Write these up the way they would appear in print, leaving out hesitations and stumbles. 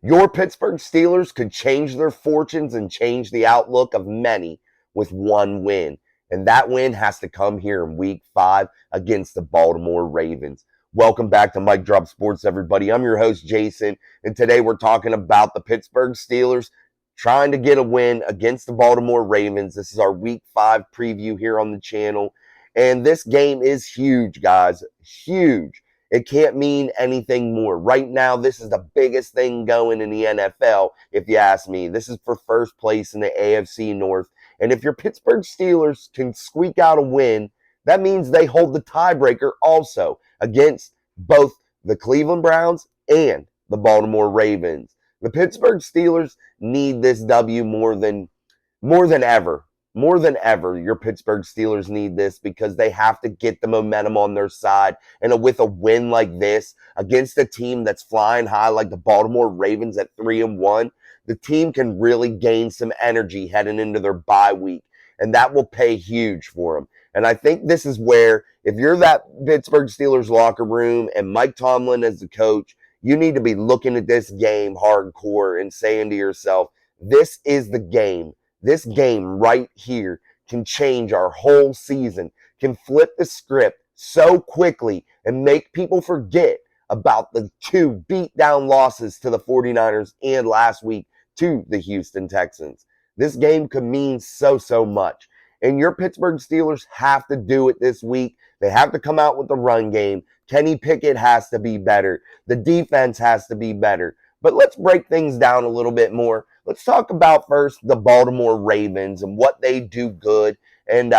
Your Pittsburgh Steelers could change their fortunes and change the outlook of many with one win. And that win has to come here in week 5 against the Baltimore Ravens. Welcome back to Mike Drop Sports, everybody. I'm your host, Jason, and today we're talking about the Pittsburgh Steelers trying to get a win against the Baltimore Ravens. This is our week 5 preview here on the channel. And this game is huge, guys. Huge. It can't mean anything more. Right now, this is the biggest thing going in the NFL, if you ask me. This is for first place in the AFC North. And if your Pittsburgh Steelers can squeak out a win, that means they hold the tiebreaker also against both the Cleveland Browns and the Baltimore Ravens. The Pittsburgh Steelers need this W more than ever. More than ever, your Pittsburgh Steelers need this because they have to get the momentum on their side. And with a win like this against a team that's flying high like the Baltimore Ravens at 3-1, the team can really gain some energy heading into their bye week. And that will pay huge for them. And I think this is where, if you're that Pittsburgh Steelers locker room and Mike Tomlin as the coach, you need to be looking at this game hardcore and saying to yourself, this is the game. This game right here can change our whole season, can flip the script so quickly and make people forget about the 2 beat-down losses to the 49ers and last week to the Houston Texans. This game could mean so much. And your Pittsburgh Steelers have to do it this week. They have to come out with the run game. Kenny Pickett has to be better. The defense has to be better. But let's break things down a little bit more. Let's talk about first the Baltimore Ravens and what they do good and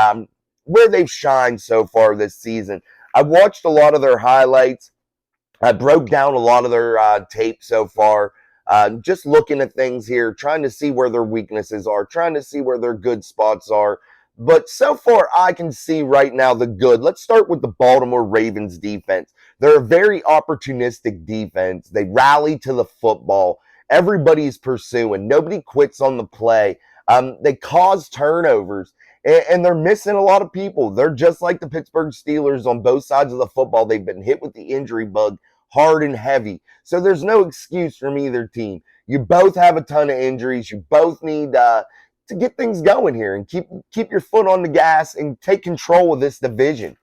where they've shined so far this season. I've watched a lot of their highlights. I broke down a lot of their tape so far. Just looking at things here, trying to see where their weaknesses are, trying to see where their good spots are. But so far, I can see right now the good. Let's start with the Baltimore Ravens defense. They're a very opportunistic defense. They rally to the football. Everybody's pursuing. Nobody quits on the play. They cause turnovers, and they're missing a lot of people. They're just like the Pittsburgh Steelers on both sides of the football. They've been hit with the injury bug hard and heavy. So there's no excuse from either team. You both have a ton of injuries. You both need to get things going here and keep your foot on the gas and take control of this division.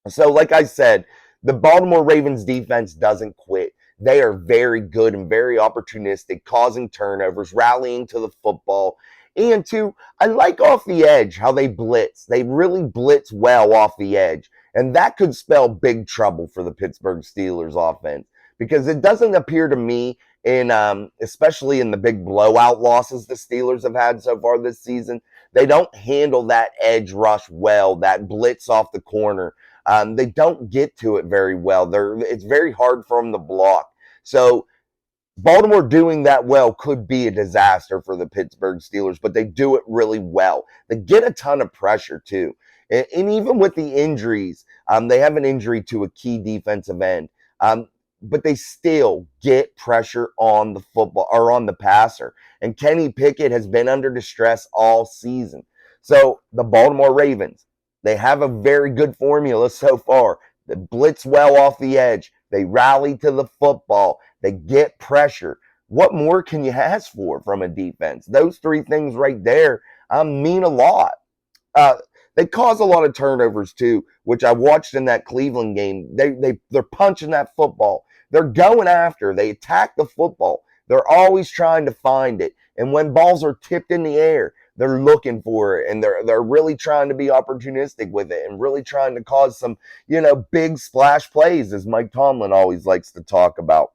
So like I said, the Baltimore Ravens defense doesn't quit. They are very good and very opportunistic, causing turnovers, rallying to the football. And two, I like off the edge how they blitz. They really blitz well off the edge. And that could spell big trouble for the Pittsburgh Steelers offense because it doesn't appear to me, especially in the big blowout losses the Steelers have had so far this season, they don't handle that edge rush well, that blitz off the corner. They don't get to it very well. It's very hard for them to block. So Baltimore doing that well could be a disaster for the Pittsburgh Steelers, but they do it really well. They get a ton of pressure too. And even with the injuries, they have an injury to a key defensive end. But they still get pressure on the football or on the passer. And Kenny Pickett has been under distress all season. So the Baltimore Ravens, they have a very good formula so far. They blitz well off the edge. They rally to the football. They get pressure. What more can you ask for from a defense? Those 3 things right there mean a lot. They cause a lot of turnovers too, which I watched in that Cleveland game. They're punching that football. They're going after. They attack the football. They're always trying to find it. And when balls are tipped in the air, they're looking for it. And they're really trying to be opportunistic with it and really trying to cause some, big splash plays, as Mike Tomlin always likes to talk about.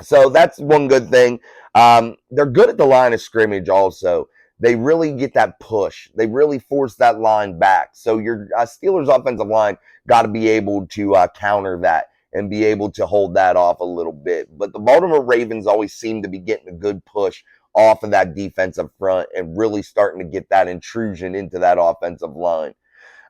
So that's one good thing. They're good at the line of scrimmage also. They really get that push. They really force that line back. So your Steelers offensive line got to be able to counter that and be able to hold that off a little bit. But the Baltimore Ravens always seem to be getting a good push off of that defensive front and really starting to get that intrusion into that offensive line.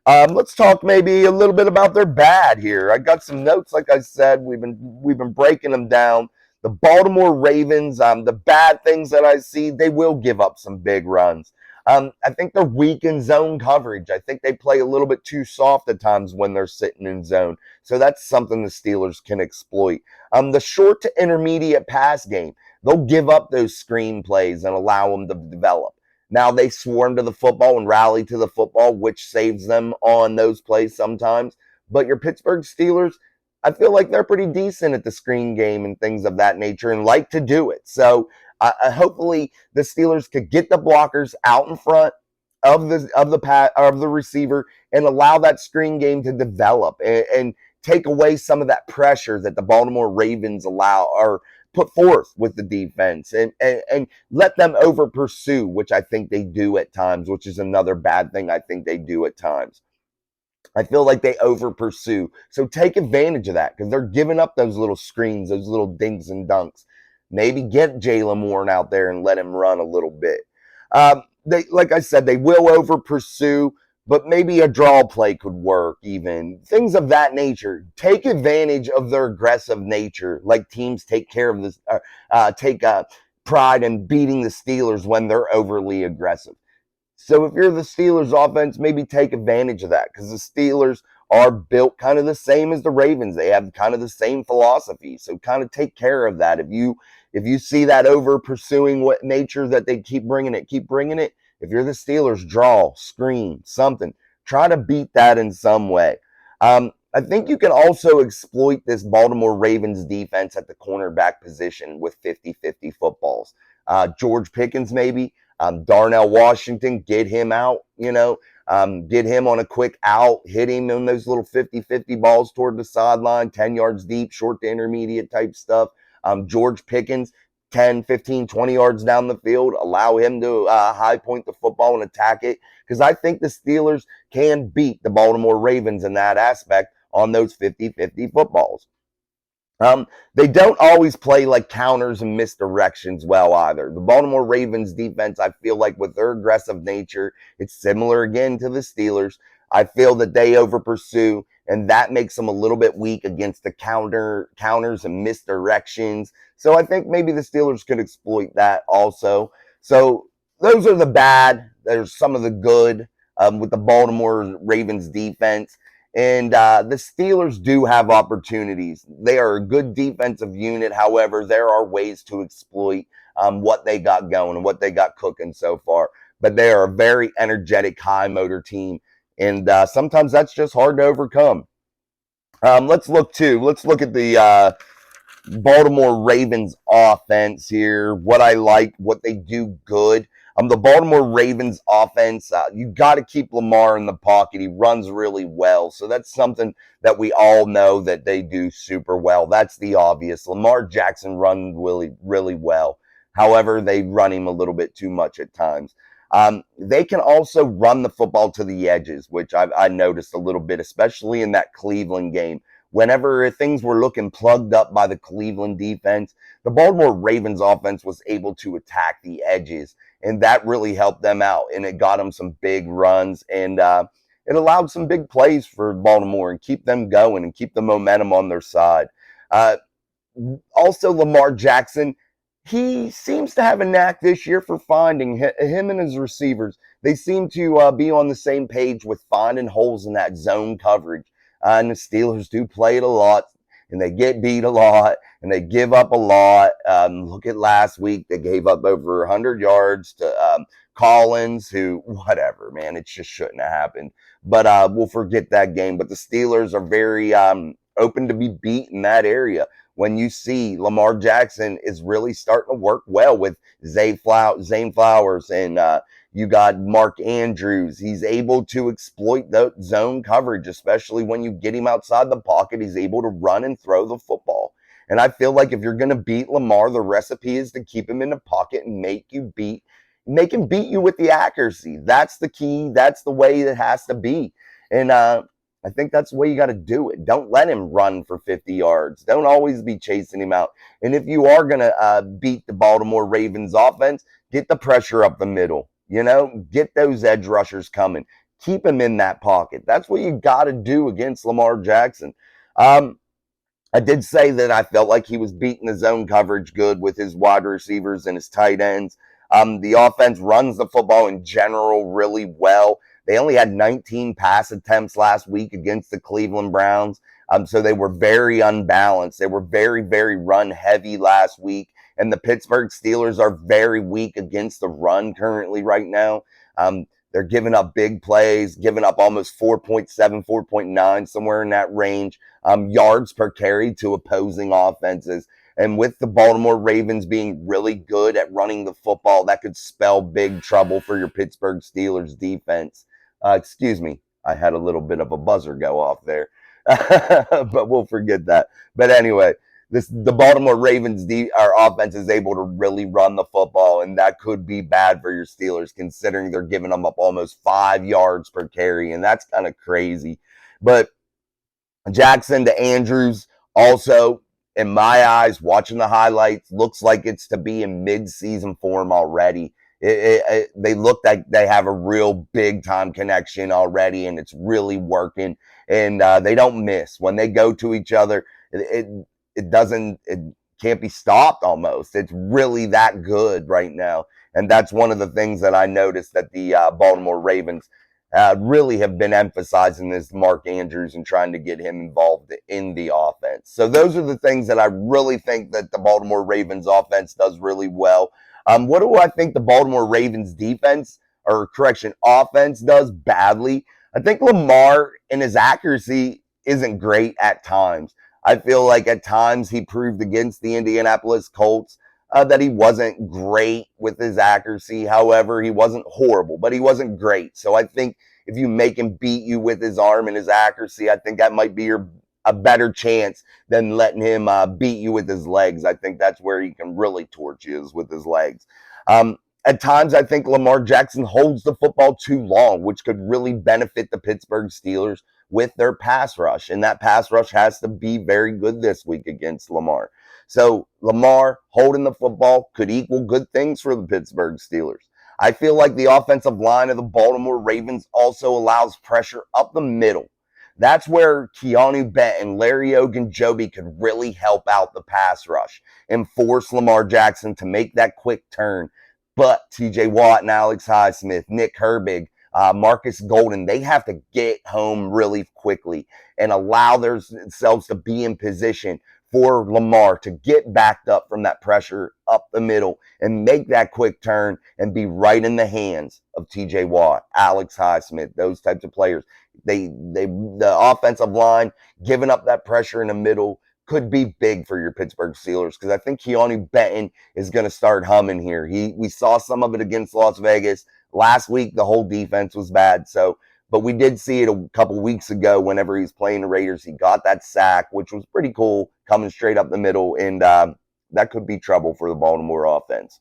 Let's talk maybe a little bit about their bad here. I got some notes, like I said. We've been breaking them down. The Baltimore Ravens, the bad things that I see, they will give up some big runs. I think they're weak in zone coverage. I think they play a little bit too soft at times when they're sitting in zone. So that's something the Steelers can exploit. The short to intermediate pass game, they'll give up those screen plays and allow them to develop. Now they swarm to the football and rally to the football, which saves them on those plays sometimes. But your Pittsburgh Steelers, I feel like they're pretty decent at the screen game and things of that nature and like to do it. So hopefully the Steelers could get the blockers out in front of the receiver and allow that screen game to develop and take away some of that pressure that the Baltimore Ravens allow or put forth with the defense and let them over pursue, which I think they do at times, which is another bad thing I think they do at times. I feel like they over pursue. So take advantage of that because they're giving up those little screens, those little dinks and dunks. Maybe get Jalen Warren out there and let him run a little bit. They, like I said, they will over pursue, but maybe a draw play could work even. Things of that nature. Take advantage of their aggressive nature, like teams take care of this, take pride in beating the Steelers when they're overly aggressive. So if you're the Steelers offense, maybe take advantage of that because the Steelers are built kind of the same as the Ravens. They have kind of the same philosophy. So kind of take care of that. If you see that over pursuing what nature that they keep bringing it, keep bringing it. If you're the Steelers, draw, screen, something. Try to beat that in some way. I think you can also exploit this Baltimore Ravens defense at the cornerback position with 50-50 footballs. George Pickens maybe. Darnell Washington, get him out, get him on a quick out, hit him on those little 50-50 balls toward the sideline, 10 yards deep, short to intermediate type stuff. George Pickens, 10, 15, 20 yards down the field, allow him to high point the football and attack it. Because I think the Steelers can beat the Baltimore Ravens in that aspect on those 50-50 footballs. They don't always play like counters and misdirections well either. The Baltimore Ravens defense, I feel like with their aggressive nature, it's similar again to the Steelers. I feel that they over pursue, and that makes them a little bit weak against the counters and misdirections. So I think maybe the Steelers could exploit that also. So those are the bad. There's some of the good with the Baltimore Ravens defense. And the Steelers do have opportunities. They are a good defensive unit. However, there are ways to exploit what they got going and what they got cooking so far. But they are a very energetic, high motor team. And sometimes that's just hard to overcome. Let's look at the Baltimore Ravens offense here. What I like, what they do good. The Baltimore Ravens offense, you got to keep Lamar in the pocket. He runs really well. So that's something that we all know that they do super well. That's the obvious. Lamar Jackson runs really, really well. However, they run him a little bit too much at times. They can also run the football to the edges, which I noticed a little bit, especially in that Cleveland game. Whenever things were looking plugged up by the Cleveland defense, the Baltimore Ravens offense was able to attack the edges, and that really helped them out, and it got them some big runs, and it allowed some big plays for Baltimore and keep them going and keep the momentum on their side. Also, Lamar Jackson, he seems to have a knack this year for finding him and his receivers. They seem to be on the same page with finding holes in that zone coverage. And the Steelers do play it a lot, and they get beat a lot, and they give up a lot. Look at last week. They gave up over 100 yards to Collins, who, whatever, man, it just shouldn't have happened. But we'll forget that game. But the Steelers are very open to be beat in that area. When you see Lamar Jackson is really starting to work well with Zay Flowers and you got Mark Andrews. He's able to exploit the zone coverage, especially when you get him outside the pocket. He's able to run and throw the football. And I feel like if you're going to beat Lamar, the recipe is to keep him in the pocket and make him beat you with the accuracy. That's the key. That's the way it has to be. And I think that's the way you got to do it. Don't let him run for 50 yards. Don't always be chasing him out. And if you are going to beat the Baltimore Ravens offense, get the pressure up the middle. Get those edge rushers coming. Keep him in that pocket. That's what you got to do against Lamar Jackson. I did say that I felt like he was beating the zone coverage good with his wide receivers and his tight ends. The offense runs the football in general really well. They only had 19 pass attempts last week against the Cleveland Browns. So they were very unbalanced. They were very, very run heavy last week. And the Pittsburgh Steelers are very weak against the run currently right now. They're giving up big plays, giving up almost 4.7, 4.9, somewhere in that range, yards per carry to opposing offenses. And with the Baltimore Ravens being really good at running the football, that could spell big trouble for your Pittsburgh Steelers defense. Excuse me, I had a little bit of a buzzer go off there, but we'll forget that. But anyway, the Baltimore Ravens our offense is able to really run the football, and that could be bad for your Steelers considering they're giving them up almost 5 yards per carry, and that's kind of crazy. But Jackson to Andrews also, in my eyes, watching the highlights, looks like it's to be in mid-season form already. They look like they have a real big-time connection already, and it's really working. And they don't miss. When they go to each other, it can't be stopped almost. It's really that good right now. And that's one of the things that I noticed that the Baltimore Ravens really have been emphasizing is Mark Andrews and trying to get him involved in the offense. So those are the things that I really think that the Baltimore Ravens offense does really well. What do I think the Baltimore Ravens offense does badly? I think Lamar and his accuracy isn't great at times. I feel like at times he proved against the Indianapolis Colts that he wasn't great with his accuracy. However, he wasn't horrible, but he wasn't great. So I think if you make him beat you with his arm and his accuracy, I think that might be a better chance than letting him beat you with his legs. I think that's where he can really torch you, is with his legs. At times, I think Lamar Jackson holds the football too long, which could really benefit the Pittsburgh Steelers with their pass rush. And that pass rush has to be very good this week against Lamar. So Lamar holding the football could equal good things for the Pittsburgh Steelers. I feel like the offensive line of the Baltimore Ravens also allows pressure up the middle. That's where Keanu Benton, Larry Ogunjobi could really help out the pass rush and force Lamar Jackson to make that quick turn. But TJ Watt and Alex Highsmith, Nick Herbig, Marcus Golden, they have to get home really quickly and allow themselves to be in position for Lamar to get backed up from that pressure up the middle and make that quick turn and be right in the hands of TJ Watt, Alex Highsmith, those types of players. The offensive line giving up that pressure in the middle could be big for your Pittsburgh Steelers, because I think Keanu Benton is going to start humming here. We saw some of it against Las Vegas. Last week, the whole defense was bad. But we did see it a couple weeks ago whenever he's playing the Raiders. He got that sack, which was pretty cool, coming straight up the middle, and that could be trouble for the Baltimore offense.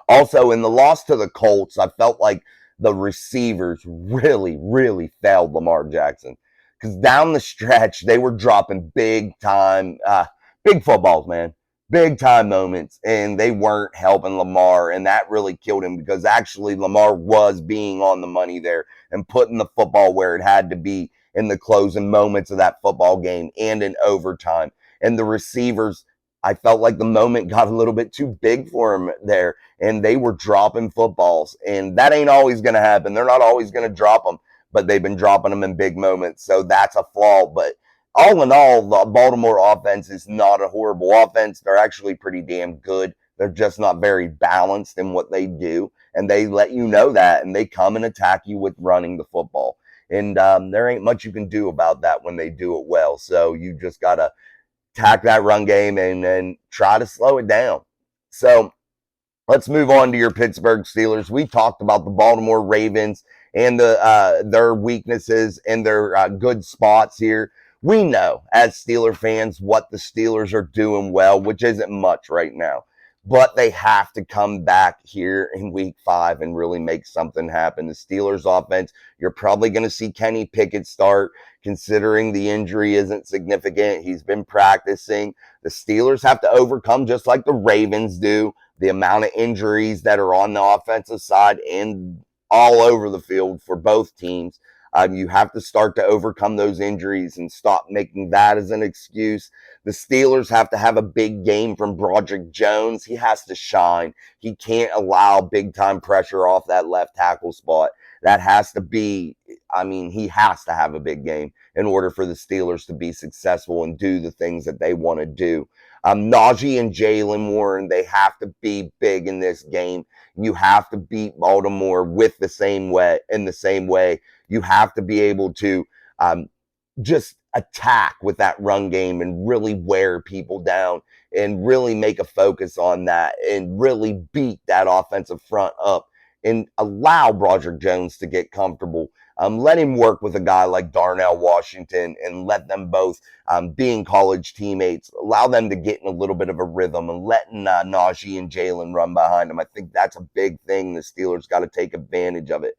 Also, in the loss to the Colts, I felt like the receivers really, really failed Lamar Jackson, because down the stretch, they were dropping big footballs, man. Big time moments, and they weren't helping Lamar, and that really killed him, because actually Lamar was being on the money there and putting the football where it had to be in the closing moments of that football game and in overtime. And the receivers, I felt like the moment got a little bit too big for him there, and they were dropping footballs, and that ain't always going to happen. They're not always going to drop them, but they've been dropping them in big moments, so that's a flaw. But all in all, the Baltimore offense is not a horrible offense. They're actually pretty damn good. They're just not very balanced in what they do, and they let you know that, and they come and attack you with running the football. And there ain't much you can do about that when they do it well. So you just got to attack that run game and try to slow it down. So let's move on to your Pittsburgh Steelers. We talked about the Baltimore Ravens and their weaknesses and their good spots here. We know as Steeler fans what the Steelers are doing well, which isn't much right now. But they have to come back here in week 5 and really make something happen. The Steelers offense, you're probably going to see Kenny Pickett start, considering the injury isn't significant. He's been practicing. The Steelers have to overcome, just like the Ravens do, the amount of injuries that are on the offensive side and all over the field for both teams. You have to start to overcome those injuries and stop making that as an excuse. The Steelers have to have a big game from Broderick Jones. He has to shine. He can't allow big time pressure off that left tackle spot. That has to be, I mean, he has to have a big game in order for the Steelers to be successful and do the things that they want to do. Najee and Jalen Warren, they have to be big in this game. You have to beat Baltimore with the same way, in the same way. You have to be able to just attack with that run game and really wear people down and really make a focus on that and really beat that offensive front up and allow Broderick Jones to get comfortable. Let him work with a guy like Darnell Washington and let them both, being college teammates, allow them to get in a little bit of a rhythm and letting Najee and Jalen run behind them. I think that's a big thing. The Steelers got to take advantage of it.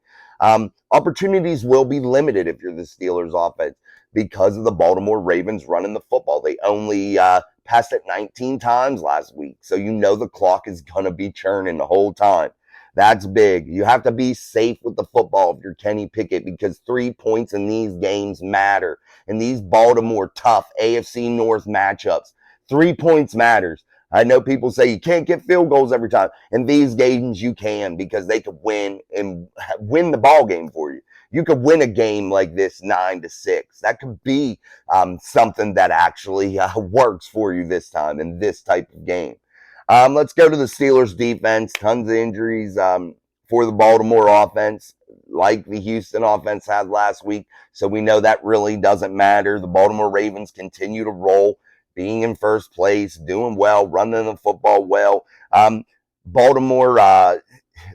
Opportunities will be limited if you're the Steelers offense because of the Baltimore Ravens running the football. They only passed it 19 times last week. So you know the clock is going to be churning the whole time. That's big. You have to be safe with the football if you're Kenny Pickett because 3 points in these games matter. In these Baltimore tough AFC North matchups, 3 points matters. I know people say you can't get field goals every time. In these games, you can because they could win and win the ball game for you. You could win a game like this 9-6. That could be something that actually works for you this time in this type of game. Let's go to the Steelers defense. Tons of injuries for the Baltimore offense, like the Houston offense had last week. So we know that really doesn't matter. The Baltimore Ravens continue to roll, being in first place, doing well, running the football well. Baltimore,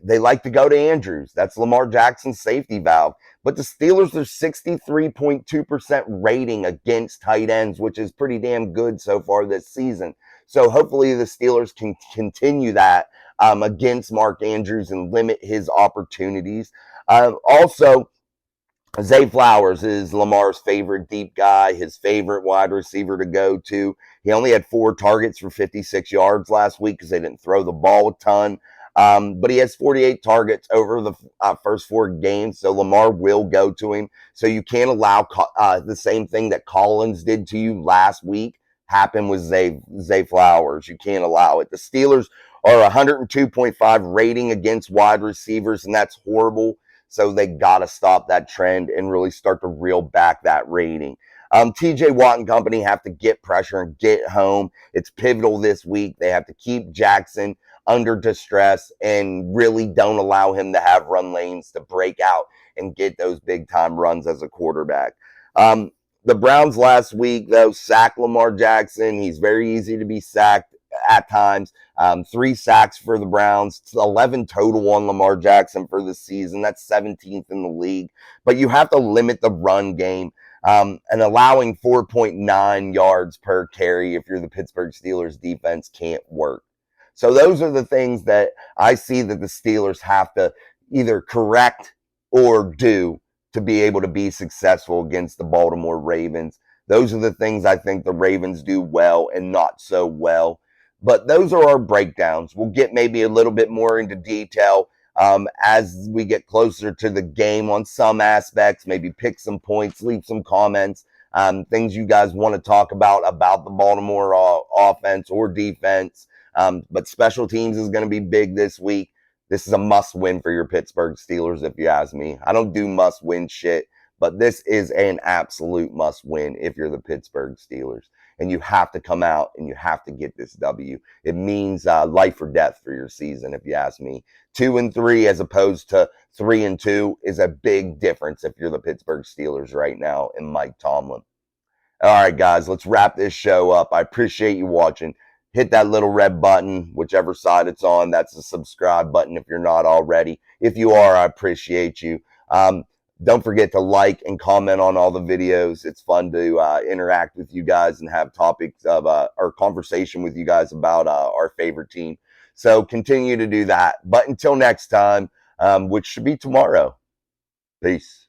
they like to go to Andrews. That's Lamar Jackson's safety valve. But the Steelers are 63.2% rating against tight ends, which is pretty damn good so far this season. So hopefully the Steelers can continue that against Mark Andrews and limit his opportunities. Also, Zay Flowers is Lamar's favorite deep guy, his favorite wide receiver to go to. He only had 4 targets for 56 yards last week because they didn't throw the ball a ton. But he has 48 targets over the first 4 games, so Lamar will go to him. So you can't allow the same thing that Collins did to you last week happen with Zay Flowers. You can't allow it. The Steelers are 102.5 rating against wide receivers, and that's horrible. So they got to stop that trend and really start to reel back that rating. TJ Watt and company have to get pressure and get home. It's pivotal this week. They have to keep Jackson under distress and really don't allow him to have run lanes to break out and get those big time runs as a quarterback. The Browns last week, though, sacked Lamar Jackson. He's very easy to be sacked at times. 3 sacks for the Browns, 11 total on Lamar Jackson for the season. That's 17th in the league. But you have to limit the run game and allowing 4.9 yards per carry if you're the Pittsburgh Steelers defense can't work. So those are the things that I see that the Steelers have to either correct or do to be able to be successful against the Baltimore Ravens. Those are the things I think the Ravens do well and not so well. But those are our breakdowns. We'll get maybe a little bit more into detail as we get closer to the game on some aspects, maybe pick some points, leave some comments, things you guys want to talk about the Baltimore offense or defense. But special teams is going to be big this week. This is a must-win for your Pittsburgh Steelers, if you ask me. I don't do must-win shit, but this is an absolute must-win if you're the Pittsburgh Steelers. And you have to come out and you have to get this W. It means life or death for your season, if you ask me. 2-3 as opposed to 3-2 is a big difference if you're the Pittsburgh Steelers right now and Mike Tomlin. All right, guys, let's wrap this show up. I appreciate you watching. Hit that little red button, whichever side it's on. That's the subscribe button if you're not already. If you are, I appreciate you. Don't forget to like and comment on all the videos. It's fun to interact with you guys and have topics of our conversation with you guys about our favorite team. So continue to do that. But until next time, which should be tomorrow. Peace.